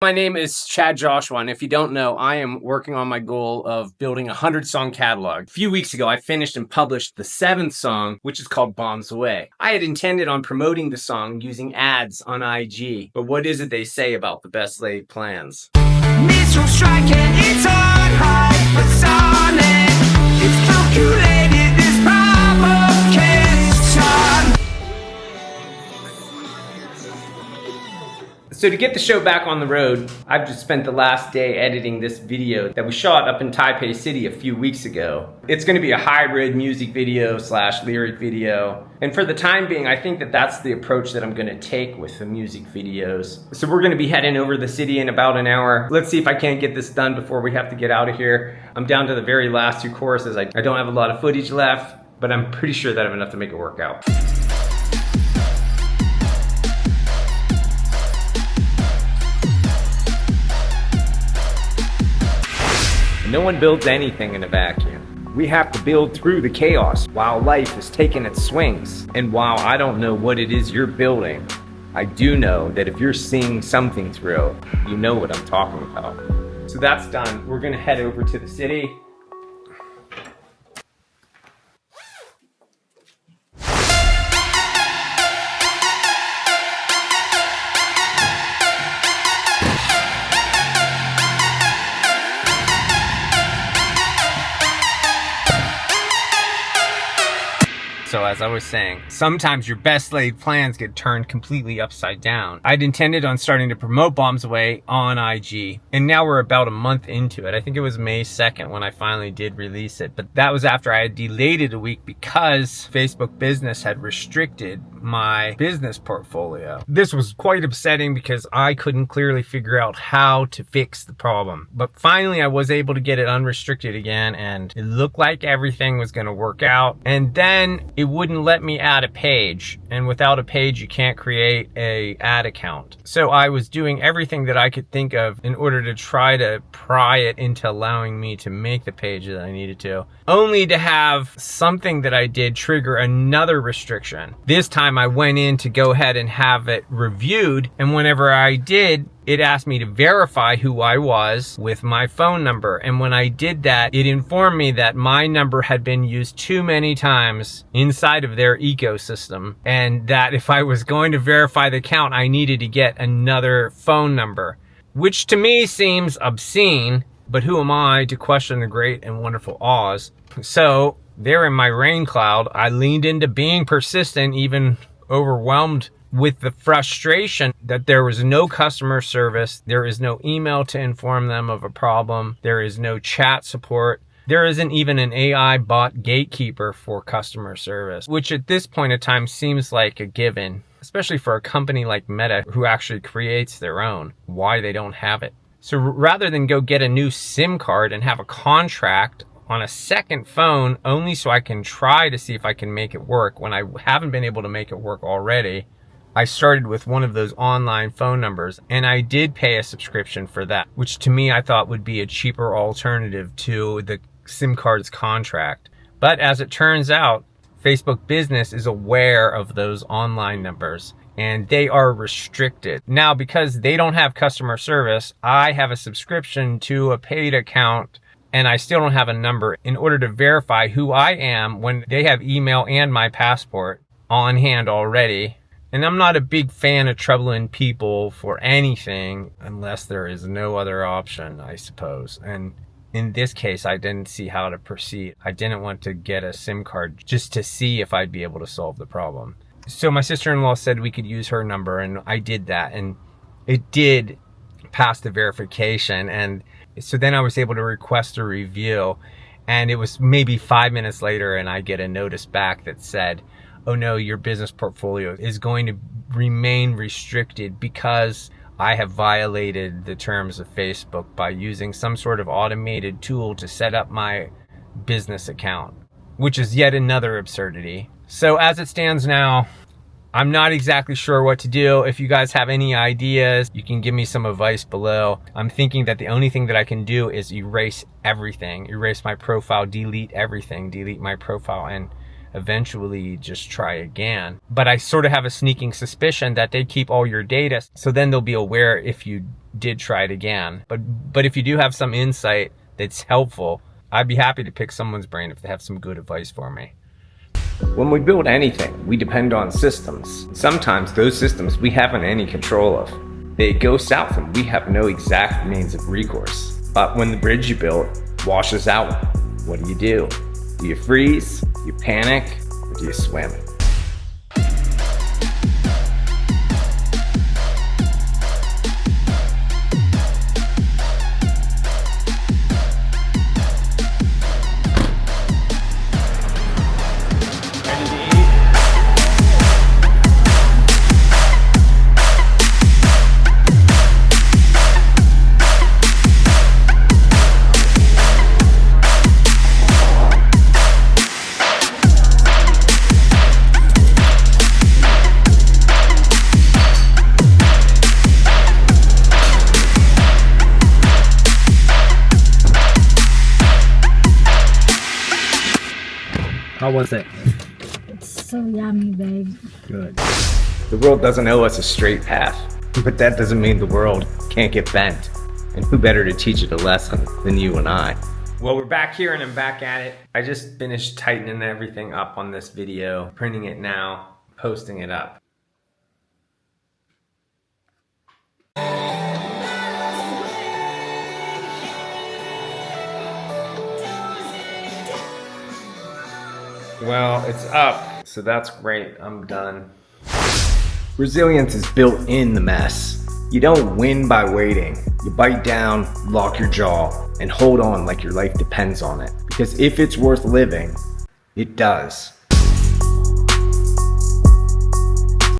My name is Chad Joshua, and if you don't know, I am working on my goal of building a 100-song catalog. A few weeks ago, I finished and published the 7th song, which is called Bombs Away. I had intended on promoting the song using ads on IG, but what is it they say about the best laid plans? Missile striking, it's on hypersonic. It's calculated, this provocation. So to get the show back on the road, I've just spent the last day editing this video that we shot up in Taipei City a few weeks ago. It's going to be a hybrid music video / lyric video. And for the time being, I think that that's the approach that I'm going to take with the music videos. So we're going to be heading over the city in about an hour. Let's see if I can't get this done before we have to get out of here. I'm down to the very last 2 choruses. I don't have a lot of footage left, but I'm pretty sure that I have enough to make it work out. No one builds anything in a vacuum. We have to build through the chaos while life is taking its swings. And while I don't know what it is you're building, I do know that if you're seeing something through, you know what I'm talking about. So that's done. We're gonna head over to the city. So as I was saying, sometimes your best laid plans get turned completely upside down. I'd intended on starting to promote Bombs Away on IG, and now we're about a month into it. I think it was May 2nd when I finally did release it, but that was after I had delayed it a week because Facebook Business had restricted my business portfolio. This was quite upsetting because I couldn't clearly figure out how to fix the problem. But finally I was able to get it unrestricted again, and it looked like everything was going to work out. And then it wouldn't let me add a page, and without a page you can't create a ad account. So I was doing everything that I could think of in order to try to pry it into allowing me to make the page that I needed to, only to have something that I did trigger another restriction. This time I went in to go ahead and have it reviewed, and whenever I did, it asked me to verify who I was with my phone number. And when I did that, it informed me that my number had been used too many times inside of their ecosystem, and that if I was going to verify the account, I needed to get another phone number, which to me seems obscene, but who am I to question the great and wonderful Oz? So there in my rain cloud, I leaned into being persistent, even overwhelmed with the frustration that there was no customer service, there is no email to inform them of a problem, there is no chat support, there isn't even an AI bot gatekeeper for customer service, which at this point in time seems like a given, especially for a company like Meta who actually creates their own. Why they don't have it. So rather than go get a new SIM card and have a contract on a second phone only so I can try to see if I can make it work when I haven't been able to make it work already, I started with one of those online phone numbers, and I did pay a subscription for that, which to me I thought would be a cheaper alternative to the SIM card's contract. But as it turns out, Facebook Business is aware of those online numbers, and they are restricted. Now, because they don't have customer service, I have a subscription to a paid account, and I still don't have a number in order to verify who I am when they have email and my passport on hand already. And I'm not a big fan of troubling people for anything unless there is no other option, I suppose. And in this case, I didn't see how to proceed. I didn't want to get a SIM card just to see if I'd be able to solve the problem. So my sister-in-law said we could use her number, and I did that, and it did pass the verification. And so then I was able to request a review, and it was maybe 5 minutes later, and I get a notice back that said, oh no, your business portfolio is going to remain restricted because I have violated the terms of Facebook by using some sort of automated tool to set up my business account, which is yet another absurdity. So as it stands now, I'm not exactly sure what to do. If you guys have any ideas, you can give me some advice below. I'm thinking that the only thing that I can do is erase everything, erase my profile, delete everything, delete my profile, and eventually just try again. But I sort of have a sneaking suspicion that they keep all your data, so then they'll be aware if you did try it again. But if you do have some insight that's helpful, I'd be happy to pick someone's brain if they have some good advice for me. When we build anything, we depend on systems. Sometimes those systems we haven't any control of. They go south and we have no exact means of recourse. But when the bridge you built washes out, what do? Do you freeze? Do you panic? Or do you swim? How was it? It's so yummy, babe. Good. The world doesn't owe us a straight path, but that doesn't mean the world can't get bent. And who better to teach it a lesson than you and I? Well, we're back here and I'm back at it. I just finished tightening everything up on this video, printing it now, posting it up. Well, it's up, so that's great. I'm done. Resilience is built in the mess. You don't win by waiting. You bite down, lock your jaw, and hold on like your life depends on it. Because if it's worth living, it does.